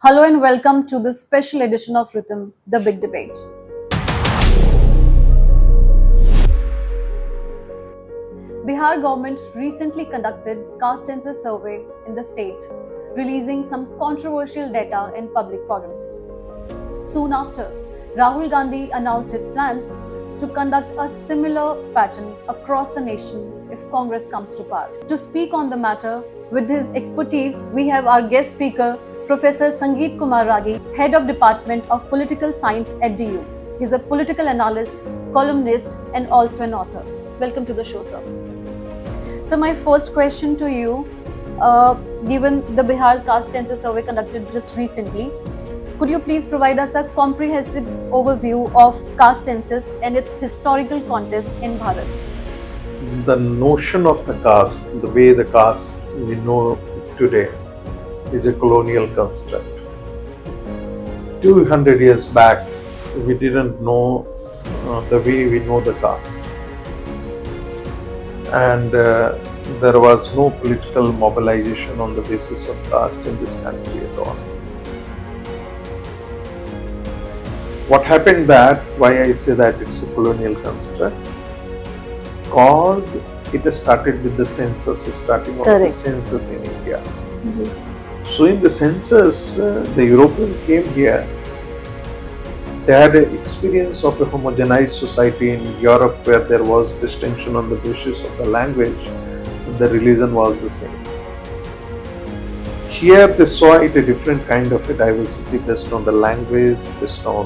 Hello and welcome to this special edition of Ritam, the Big Debate. Bihar government recently conducted caste census survey in the state, releasing some controversial data in public forums. Soon after, Rahul Gandhi announced his plans to conduct a similar pattern across the nation if Congress comes to power. To speak on the matter, with his expertise, we have our guest speaker, Professor Sangit Kumar Ragi, Head of Department of Political Science at DU. He's a political analyst, columnist, and also an author. Welcome to the show, sir. So my first question to you, given the Bihar caste census survey conducted just recently, could you please provide us a comprehensive overview of caste census and its historical context in Bharat? The notion of the caste, the way the caste we know today, is a colonial construct. 200 years back, we didn't know the way we know the caste. And there was no political mobilization on the basis of caste in this country at all. What happened that, why I say that it's a colonial construct? Because it started with the census, starting of the census in India. Mm-hmm. So in the census, the European came here. They had an experience of a homogenized society in Europe where there was distinction on the basis of the language, but the religion was the same. Here they saw it a different kind of a diversity based on the language, based on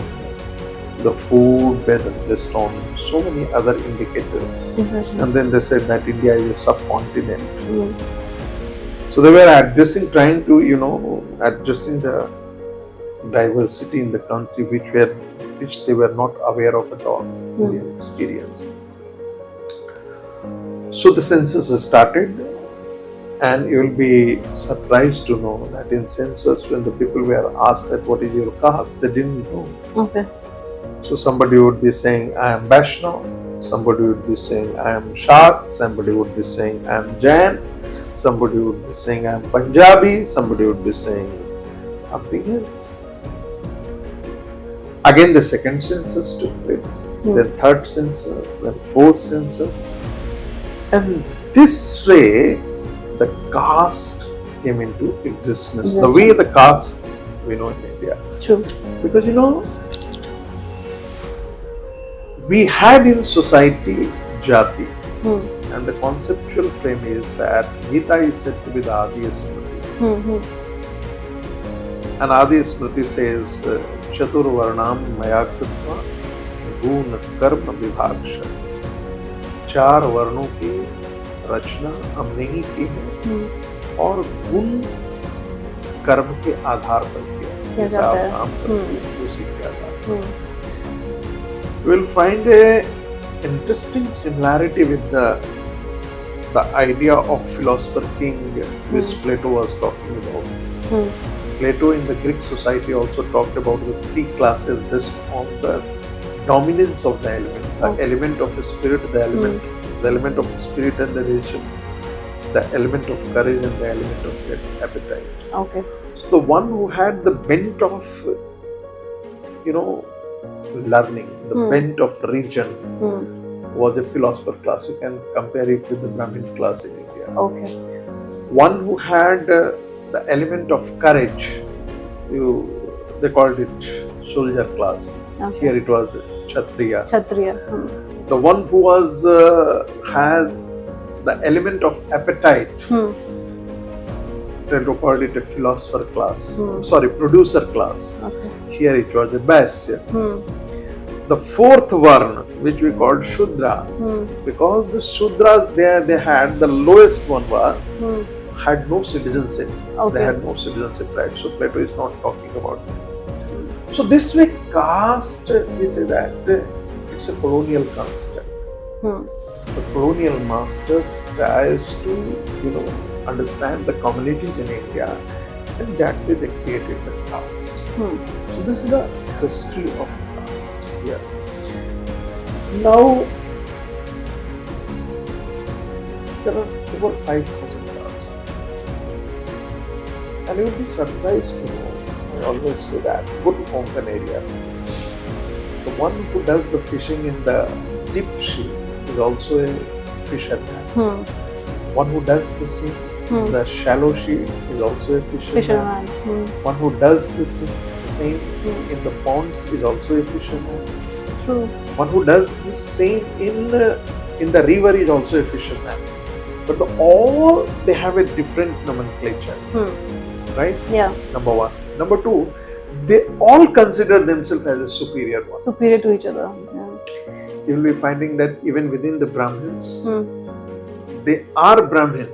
the food, based on so many other indicators. Exactly. And then they said that India is a subcontinent. Mm. So they were addressing the diversity in the country which they were not aware of at all in their experience. So the census started, and you will be surprised to know that in census, when the people were asked that what is your caste, they didn't know. Okay. So somebody would be saying, I am Vaishnav, somebody would be saying, I am Shakt, somebody would be saying, I am Jain, somebody would be saying, I am Punjabi, somebody would be saying something else. Again, the second census took place, then third census, then fourth census. And this way, the caste came into existence. The way the caste we know in India. True. Because we had in society jati, and the conceptual frame is that Gita is said to be the Adi Smriti. And Adi Smriti says, Chatur Varnam Maya Kritva Gun Karma Vibhaksha. चार वर्णों की रचना हमने ही की है और गुण कर्म के आधार पर किया जाता है. We will find a interesting similarity with the idea of philosopher king which Plato was talking about. Plato in the Greek society also talked about the three classes based on the dominance of the element. The element of spirit, the element of spirit and the reason, the element of courage and the element of appetite. Okay. So the one who had the bent of learning, the bent of region, was a philosopher class. You can compare it with the Brahmin class in India. Okay. One who had the element of courage, they called it soldier class. Okay. Here it was Kshatriya. The one who has the element of appetite, they called it a philosopher class. Producer class. Okay. Here it was a Vaisya. The fourth Varna, which we called Shudra, because the Shudras they had, the lowest one had no citizenship. Okay. They had no citizenship right. So Plato is not talking about that. So this way, caste, we say that it's a colonial construct. The colonial masters tries to, understand the communities in India, and that way they created the caste. So this is the history of caste here. Now, there are over 5,000 castes. And you will be surprised to know I always say that. Go to Konkan area. The one who does the fishing in the deep sea is also a fisherman. One who does the same in the shallow sea is also a fisherman. One who does the same in the ponds is also a fisherman. True. One who does the same in the river is also a fisherman. But all they have a different nomenclature. Right? Yeah. Number one. Number two, they all consider themselves as a superior one. Superior to each other. Yeah. You will be finding that even within the Brahmins, they are Brahmin,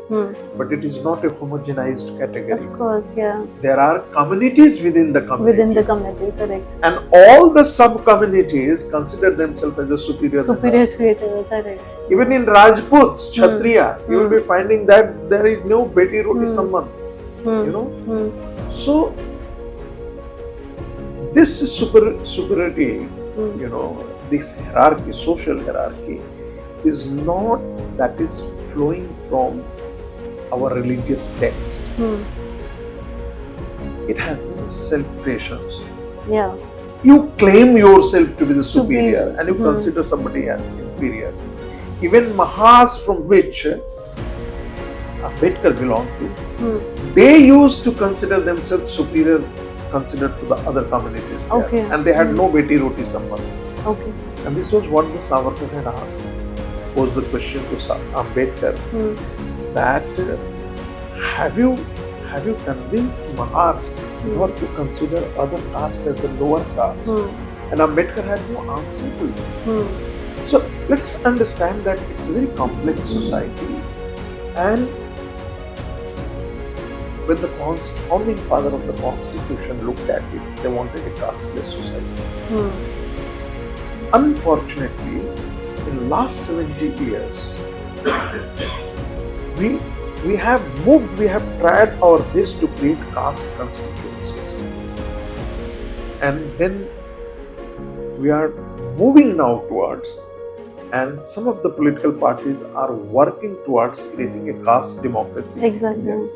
but it is not a homogenized category. Of course, yeah. There are communities within the community. Within the community, correct. And all the sub-communities consider themselves as a superior. Superior to each other, correct. Even in Rajputs, Kshatriya, you will be finding that there is no Beti Roti Samman. You know? So, this superiority, you know, this hierarchy, social hierarchy, is not that is flowing from our religious text. It has been self-creations. Yeah. You claim yourself to be the superior and you consider somebody as inferior. Even Mahas from which Ambedkar belonged to, they used to consider themselves superior considered to the other communities there. Okay. And they had no Beti Roti Samman. Okay. And this was what the Savarkar had asked. Posed the question to Ambedkar that have you convinced Mahars not to consider other caste as the lower caste? And Ambedkar had no answer to it. So let's understand that it's a very complex society, and when the founding father of the Constitution looked at it, they wanted a casteless society. Unfortunately, in the last 70 years, we have tried our best to create caste constituencies. And then we are moving now towards, and some of the political parties are working towards creating a caste democracy. Exactly.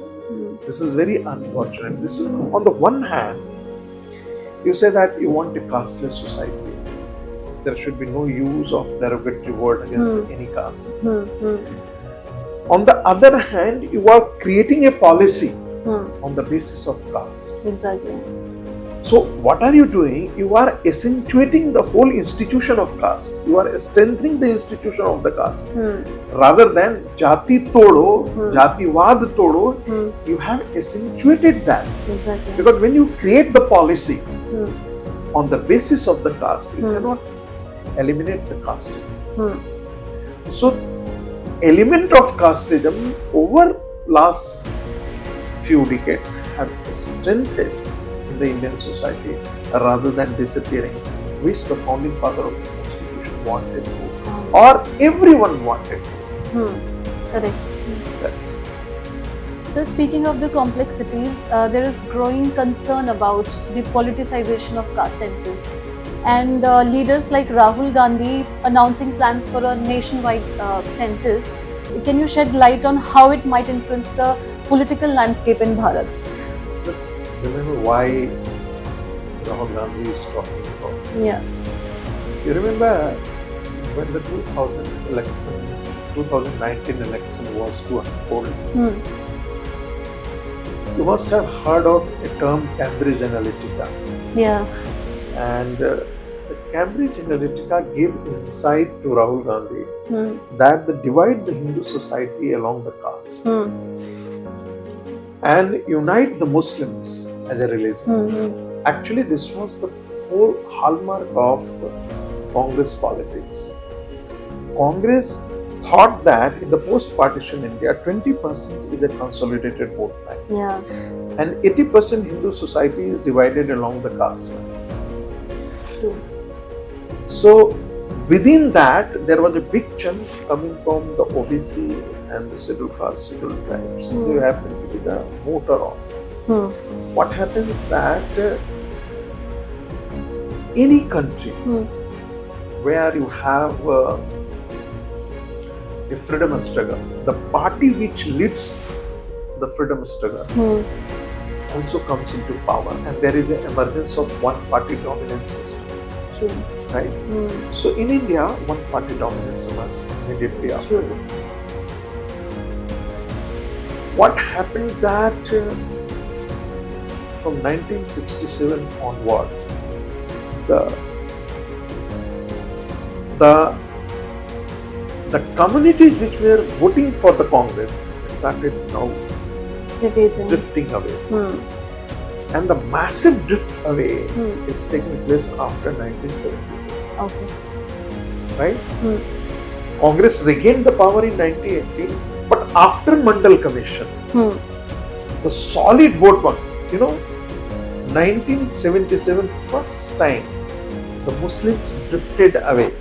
This is very unfortunate. This is, on the one hand, you say that you want a casteless society. There should be no use of derogatory word against any caste. On the other hand, you are creating a policy on the basis of caste. Exactly. So, what are you doing? You are accentuating the whole institution of caste. You are strengthening the institution of the caste. Rather than jati todo, jativad todo, you have accentuated that. Exactly. Because when you create the policy on the basis of the caste, you cannot eliminate the casteism. So, element of casteism over last few decades have strengthened in the Indian society rather than disappearing, which the founding father of the Constitution wanted to, or everyone wanted to. Correct. That's it. So speaking of the complexities, there is growing concern about the politicization of caste census, and leaders like Rahul Gandhi announcing plans for a nationwide census. Can you shed light on how it might influence the political landscape in Bharat? Remember why Rahul Gandhi is talking about? Yeah. You remember when the 2019 election was to unfold? You must have heard of a term Cambridge Analytica. Yeah. And the Cambridge Analytica gave insight to Rahul Gandhi that they divide the Hindu society along the caste and unite the Muslims as a religion. Actually, this was the whole hallmark of Congress politics. Congress thought that in the post-partition India, 20% is a consolidated vote bank. Yeah. And 80% Hindu society is divided along the caste line. True. So, within that, there was a big chunk coming from the OBC and the scheduled caste, scheduled tribes. They happen to be the motor of. What happens that any country where you have a freedom struggle, the party which leads the freedom struggle also comes into power, and there is an emergence of one-party dominance system. True. Right? So in India, one-party dominance emerged immediately after. True. What happened that from 1967 onward, the communities which were voting for the Congress started now drifting away. And the massive drift away is taking place after 1977. Okay. Right? Congress regained the power in 1980, but after Mandal Commission, the solid vote bank, 1977 first time the Muslims drifted away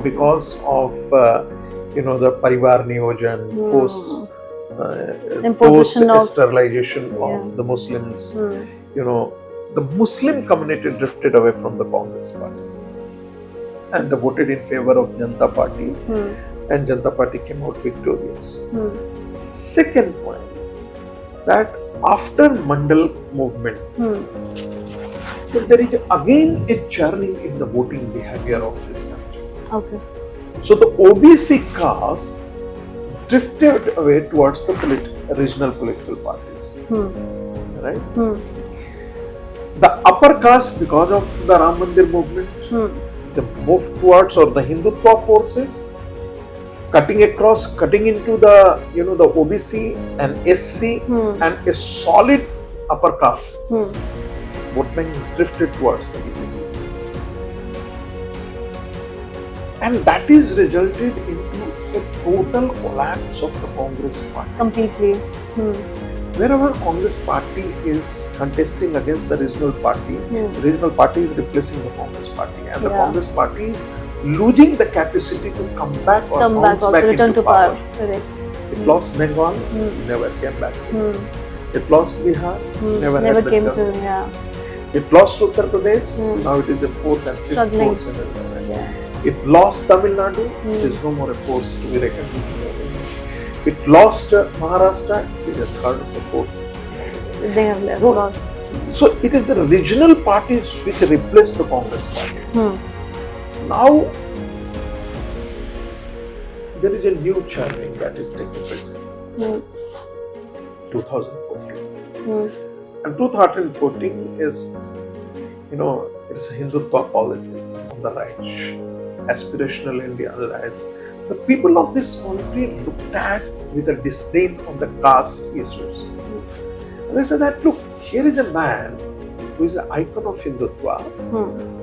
because of the Parivar Niyojan, forced sterilization of the Muslims. The Muslim community drifted away from the Congress party, and they voted in favor of Janata Party, and Janata Party came out victorious. Second point, that after Mandal movement, there is again a churning in the voting behavior of this country. Okay. So the OBC caste drifted away towards the regional political parties. Right? The upper caste, because of the Ram Mandir movement, they moved towards, or the Hindutva forces, cutting into the the OBC and SC and a solid upper caste. Vote bank drifted towards the BJP. And that is resulted into a total collapse of the Congress party. Completely. Wherever Congress party is contesting against the regional party, the regional party is replacing the Congress party, and the Congress party losing the capacity to come back or bounce back return into to power. Correct. It lost Bengal, never came back. It lost Bihar, never came to. It lost Uttar Pradesh, now it is a fourth and fifth force. It lost Tamil Nadu, it is no more a force to be reckoned with. It lost Maharashtra, it is a third or fourth. They have lost. So it is the regional parties which replace the Congress party. Now there is a new churning that is taking place in 2014. And 2014 is, it's a Hindutva politics on the right, aspirational India on the right. The people of this country looked at with a disdain on the caste issues. And they said that, look, here is a man who is an icon of Hindutva,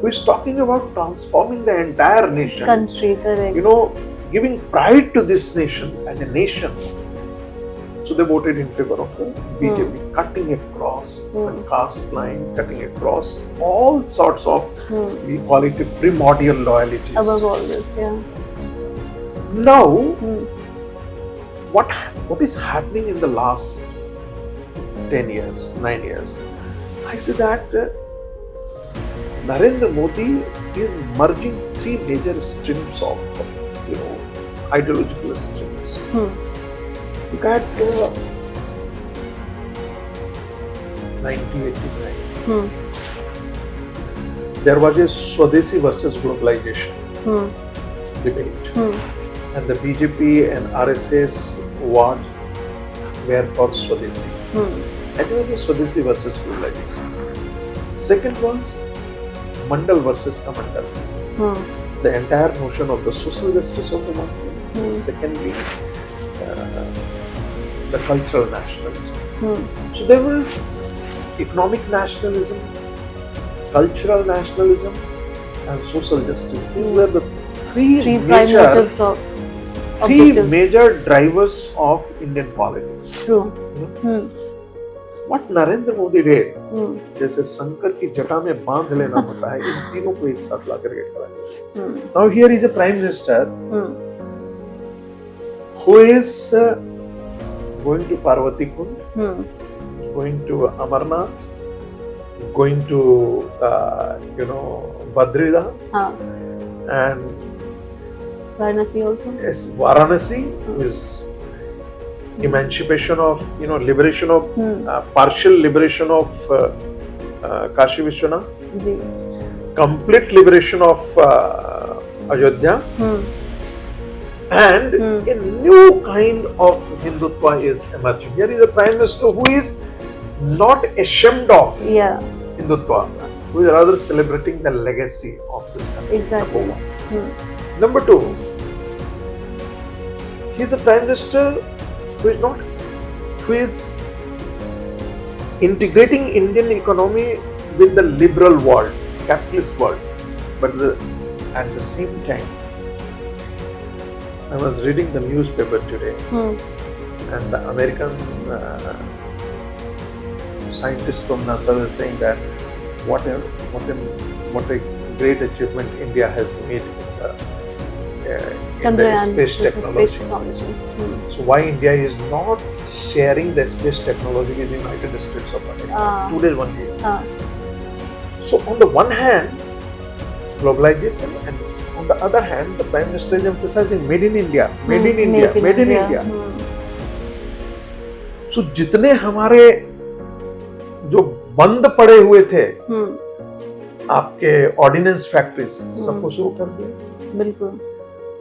who is talking about transforming the entire nation. Country, correct. Giving pride to this nation as a nation. So they voted in favor of the BJP, cutting across the caste line, cutting across all sorts of, we call it primordial loyalties. Above all this, Now, what is happening in the last 10 years, 9 years? I say that Narendra Modi is merging three major streams of, ideological streams. Look at 1989. There was a Swadeshi versus globalization debate. And the BJP and RSS were for Swadeshi. That was Swadeshi versus globalization. Second was Mandal versus Kamandal. The entire notion of the social justice of the market. Secondly, the cultural nationalism. So there were economic nationalism, cultural nationalism, and social justice. These were the three major drivers of Indian politics. True. What Narendra Modi did, जैसे शंकर की जटा में बांध लेना होता है, इन तीनों को एक साथ ला करके खड़ा है. Now here is a prime minister who is going to Parvati Kund, going to Amarnath, going to Badrinath, and Varanasi also. Yes, Varanasi, who is emancipation of, liberation of, partial liberation of Kashi Vishwanath, complete liberation of Ayodhya, and a new kind of Hindutva is emerging. Here is a Prime Minister who is not ashamed of Hindutva, who is rather celebrating the legacy of this country. Exactly. Number one. Number two, he is the Prime Minister who is integrating Indian economy with the liberal world, capitalist world, but at the same time, I was reading the newspaper today, and the American scientists from NASA were saying that what a great achievement India has made in the space technology. So why India is not sharing the space technology with the United States of America? Today only. So on the one hand, globalization, and on the other hand, the Prime Minister is emphasizing made in India, made in India, made in India. So जितने हमारे जो बंद पड़े हुए थे आपके ordinance factories, सबको शुरू कर दिया. बिल्कुल.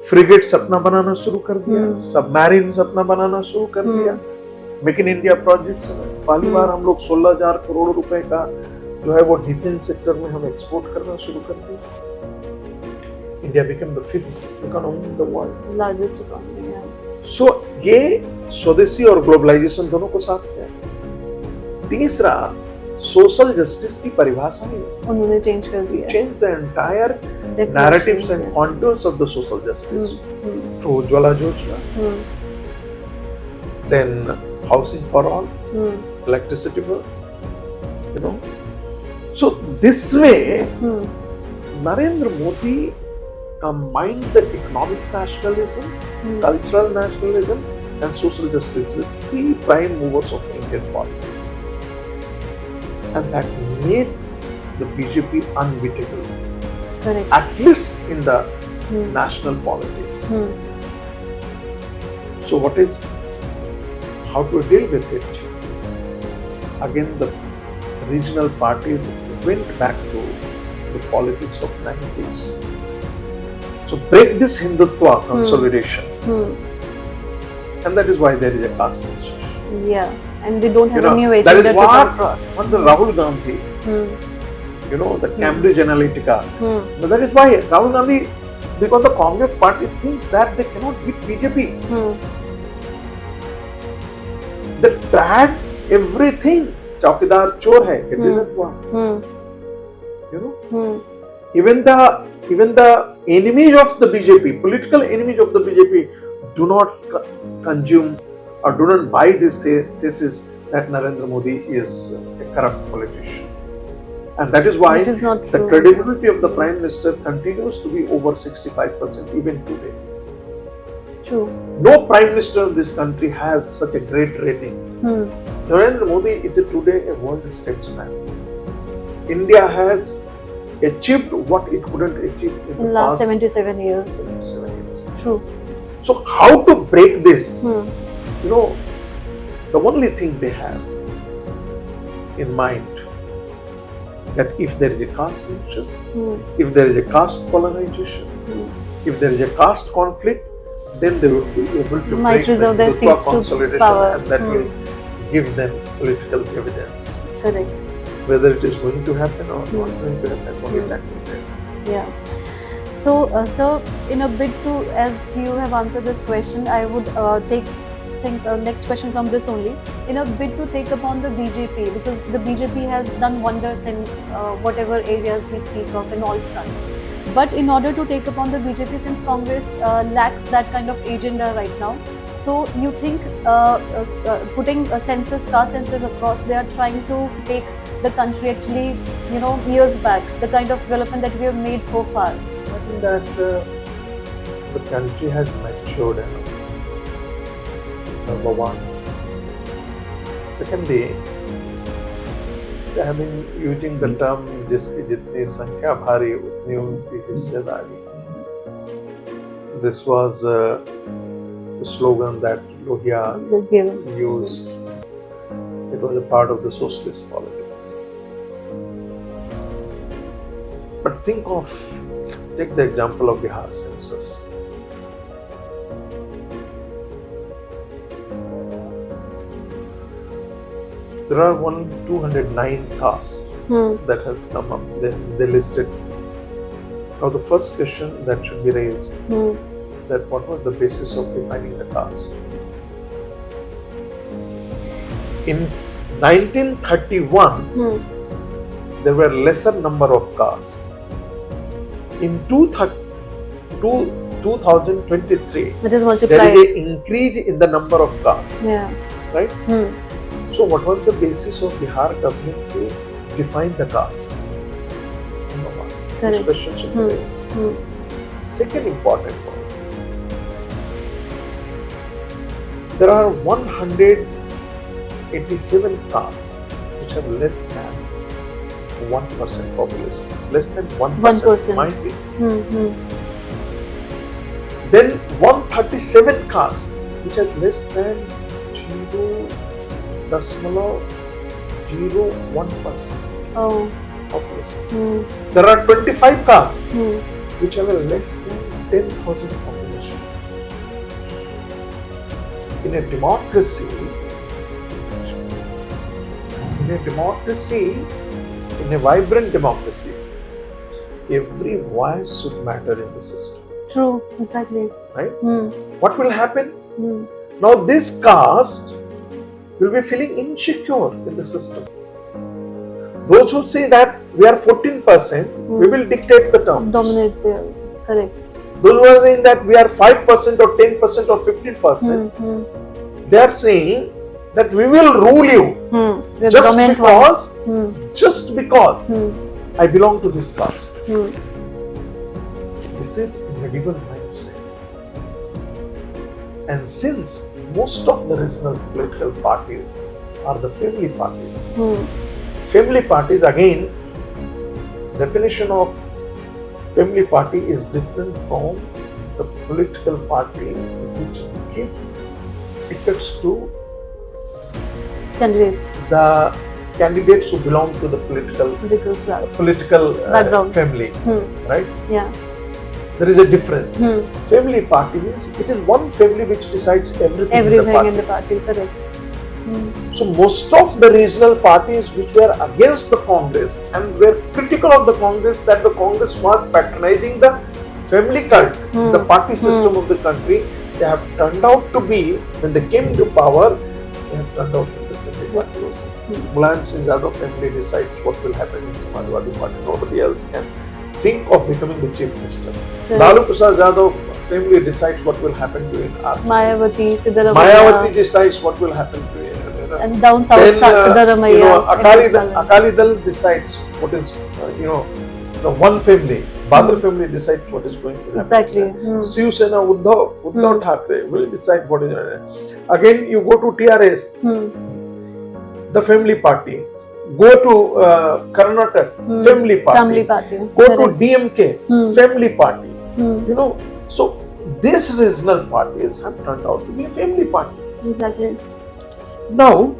फ्रिगेट्स अपना बनाना शुरू कर दिया, सबमरीन्स अपना बनाना शुरू कर दिया. मेक इन इंडिया प्रोजेक्ट्स में पहली बार हम लोग 16,000 करोड़ रुपए का जो है वो डिफेंस सेक्टर में हम एक्सपोर्ट करना शुरू कर दिया. India became the 5th economy in the world, largest economy. So ये स्वदेशी और ग्लोबलाइजेशन दोनों को साथ किया. तीसरा, सोशल जस्टिस की परिभाषा है उन्होंने चेंज कर दिया. Change the entire narratives and contours of the social justice through Ujjwala Yojana, then housing for all, electricity for, So this way, Narendra Modi combined the economic nationalism, cultural nationalism, and social justice, the three prime movers of Indian politics, and that made the BJP unbeatable. Correct. At least in the national politics. So how to deal with it? Again, the regional parties went back to the politics of 90s. So break this Hindutva consolidation. And that is why there is a caste census. Yeah, and they don't have a new agenda to come across. What the Rahul Gandhi, the Cambridge Analytica. But that is why Rahul Gandhi, because the Congress party thinks that they cannot beat BJP. They tried everything. Chaukidar chor hai. It didn't work. Even the enemies of the BJP, political enemies of the BJP, do not consume or do not buy this thesis that Narendra Modi is a corrupt politician. And that is why the credibility of the Prime Minister continues to be over 65% even today. True. No Prime Minister of this country has such a great rating. Narendra Modi is today a world statesman. India has achieved what it couldn't achieve in the last past 77 years. 77 years. True. So how to break this? The only thing they have in mind, that if there is a caste census, if there is a caste polarization, if there is a caste conflict, then they will be able to might reserve their seats to power, and that will give them political evidence. Correct. Whether it is going to happen or not going to happen, only that will tell. Yeah. So, sir, in a bit to, as you have answered this question, I would take next question from this only. In a bid to take upon the BJP, because the BJP has done wonders in whatever areas we speak of in all fronts. But in order to take upon the BJP, since Congress lacks that kind of agenda right now, so you think putting a census, caste census across, they are trying to take the country actually, years back, the kind of development that we have made so far? I think that the country has matured enough. Number one. Secondly, they have been using the term जिसकी जितनी संख्या भारी उतनी उनकी हिस्सेदारी. This was the slogan that Lohia Given. used. It was a part of the socialist politics. But take the example of Bihar census. There are 209 castes that has come up. They listed. Now the first question that should be raised, that what was the basis of defining the caste? In 1931, there were lesser number of castes. In 2023, It is multiplied. there is an increase in the number of castes. Yeah. Right? So what was the basis of Bihar government to define the caste? Number one. This Correct. question should be raised. Second important point. There are 187 castes which have less than 1% population. Less than 1%. Might be. Then 137 castes which have less than 0.01% Oh. population. There are 25 castes which have a less than 10,000 population. In a democracy, in a vibrant democracy, every voice should matter in the system. True. Exactly. Right? What will happen? Now this caste will be feeling insecure in the system. Those who say that we are 14%, we will dictate the terms. Dominates there. Correct. Those who are saying that we are 5% or 10% or 15%, they are saying that we will rule you just because I belong to this caste. This is a medieval mindset. And since most of the regional political parties are the family parties, family parties, again, definition of family party is different from the political party which give tickets to Candidates. the candidates who belong to the political class. Background. Family, right? Yeah. There is a difference. Family party means it is one family which decides everything in the party. Correct. So most of the regional parties which were against the Congress and were critical of the Congress, that the Congress was patronizing the family cult, the party system of the country, they have turned out to be, when they came to power, they have turned out to be the family party. Mulayam Singh Yadav family decides what will happen in Samajwadi Party. Nobody else can think of becoming the chief minister. Lalu Prasad Yadav family decides what will happen to him. Mayawati, Siddharamaiah. Mayawati decides what will happen to him. And down south, Siddharamaiah. Akali Dal decides what is, the one family. Badal family decides what is going to happen. Exactly. Shiv Sena Uddhav Thackeray will decide what is. Again, you go to TRS, the family party. Go to Karnataka, family party. Go to DMK, family party. So these regional parties have turned out to be a family party. Exactly. Now,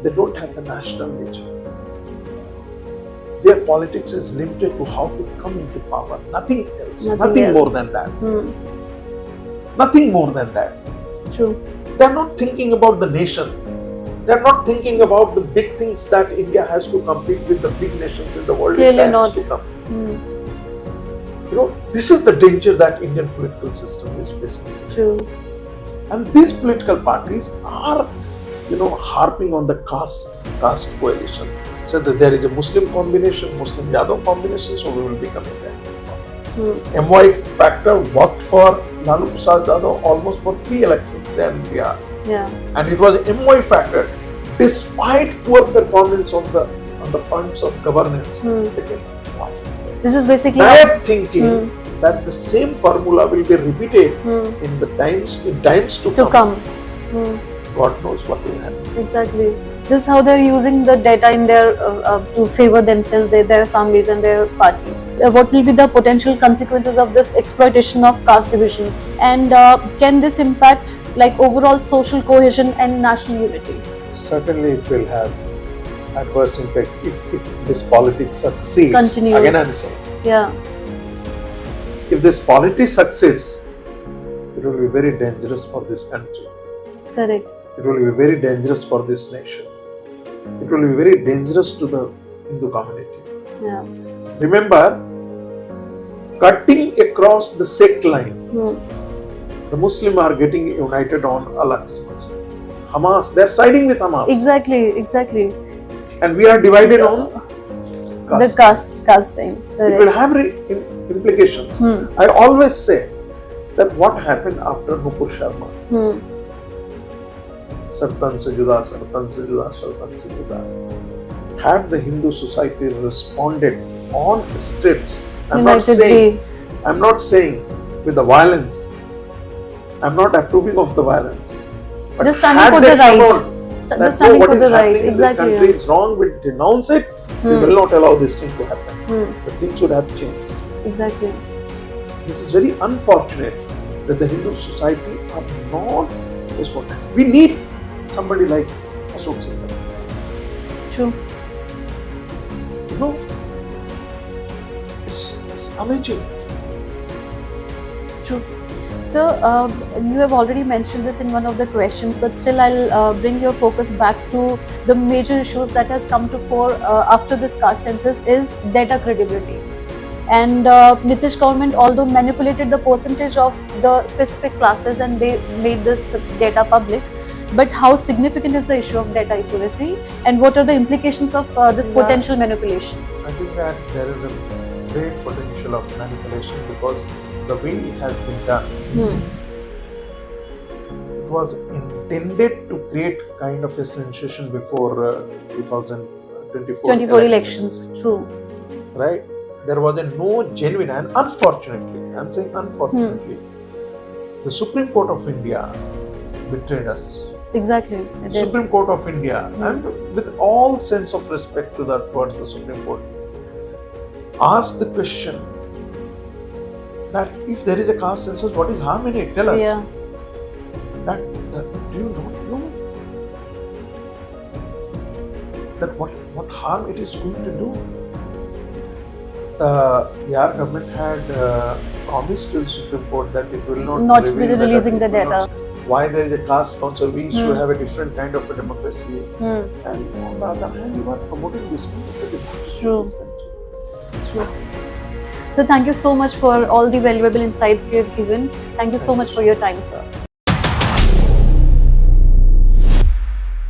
they don't have the national nature. Their politics is limited to how to come into power. Nothing else. Nothing more than that. Nothing more than that. True. They are not thinking about the nation. They are not thinking about the big things that India has to compete with the big nations in the world. Clearly not. To come. This is the danger that Indian political system is facing. True. And these political parties are, harping on the caste coalition. So that there is a Muslim combination, Muslim Yadav combination, so we will be coming there. MY factor worked for Lalu Prasad Yadav almost for 3 elections there in Bihar. Yeah. And it was MY factor, despite poor performance on the funds of governance. This is basically. I am thinking that the same formula will be repeated in times to come. God knows what will happen. Exactly. This is how they're using the data in their to favor themselves, their families, and their parties. What will be the potential consequences of this exploitation of caste divisions, and can this impact like overall social cohesion and national unity? Certainly, it will have adverse impact if this politics succeeds. Continues. Again, I'm saying, Yeah. if this politics succeeds, it will be very dangerous for this country. Correct. It will be very dangerous for this nation. It will be very dangerous to the Hindu community. Yeah. Remember, cutting across the sect line, the Muslims are getting united on Al-Aqsa. Hamas, they are siding with Hamas. Exactly. And we are divided on The caste thing. It will have implications. I always say that what happened after Nupur Sharma, Sartan se juda, Sartan se juda, Sartan se juda. Had the Hindu society responded on streets, I'm not saying with the violence, I'm not approving of the violence. But just standing for the right. Just standing for the right. Exactly. This country is wrong, we denounce it. We will not allow this thing to happen. The things should have changed. Exactly. This is very unfortunate that the Hindu society are not responding. We need somebody like Ashok Singh. True. You know, it's amazing. True. So, you have already mentioned this in one of the questions, but still I'll bring your focus back to the major issues that has come to fore after this caste census is data credibility. And Nitish government, although manipulated the percentage of the specific classes and they made this data public, but how significant is the issue of data accuracy and what are the implications of this potential manipulation? I think that there is a great potential of manipulation because the way it has been done, it was intended to create kind of a sensation before 2024 elections. True. Right? There was no genuine, and unfortunately, I'm saying unfortunately, the Supreme Court of India betrayed us. Exactly. Supreme Court of India, and with all sense of respect to that towards the Supreme Court, asked the question that if there is a caste census, what is harm in it? Tell us. Yeah. That do you not know that what harm it is going to do? The Bihar government had promised to the Supreme Court that it will not be releasing the data. Why there is a caste council? We should have a different kind of a democracy. And on the other hand, you are promoting this kind of a democracy in this country. True. So thank you so much for all the valuable insights you have given. Thank you so much for your time, sir.